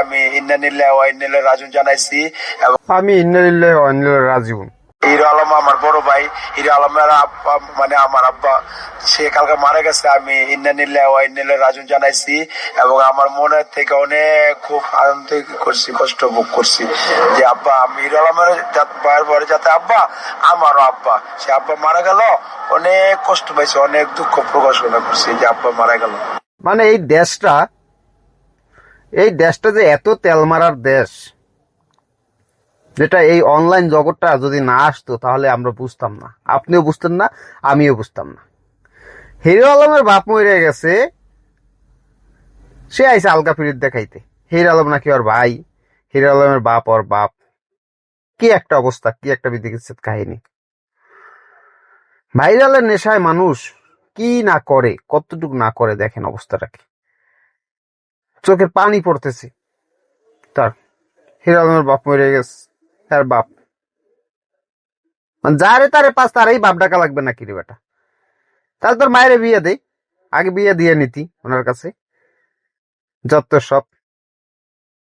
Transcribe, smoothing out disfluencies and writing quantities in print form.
আমি ইন্নানিল্লাহি ওয়া ইন্না ইলাইহি রাজিউন জানাইছি এবং আমি ইন্নালিল্লাহি ওয়া ইন্না ইলাইহি রাজিউন। হিরো আলম আমার বড় ভাই, হিরো আলমের আব্বা মানে আমার আব্বা, সে কালকে মারা গেছে। আমি ইন্নানিল্লাহি ওয়া ইন্না ইলাইহি রাজিউন জানাইছি এবং আমার মনে থেকে অনেক খুব আনন্দ করছি, কষ্ট ভোগ করছি যে আব্বা, আমি হিরো আলমের ভাইয়ের পরে যাতে আব্বা আমারও আব্বা, সে আব্বা মারা গেল, অনেক কষ্ট পাইছে, অনেক দুঃখ প্রকাশ করছি যে আব্বা মারা গেল। মানে এই দেশটা যে এত তেল মারার দেশ, যেটা এই অনলাইন জগৎটা যদি না আসতো তাহলে আমরা বুঝতাম না, আপনিও বুঝতেন না, আমিও বুঝতাম না। হিরো আলমের বাপ মরে গেছে, সে আইসে আলগা ফিরিত দেখাইতে। হিরো আলম নাকি ওর ভাই, হিরো আলমের বাপ ওর বাপ। কি একটা অবস্থা, কি একটা বিদিকিচ্ছেদ কাহিনী। ভাইরালের নেশায় মানুষ কি না করে, কতটুকু না করে দেখেন অবস্থাটাকে। চোখের পানি পড়তেছে তার। হিরো আলমের বাপ মরে গেছে, তার বাপ মানে যারে তারে পাস তারাই বাপ ডাকা লাগবে নাকি রে বেটা? তাহলে তোর মায়ের বিয়ে দেয়, আগে বিয়ে দিয়ে নিতি ওনার কাছে, যত সব।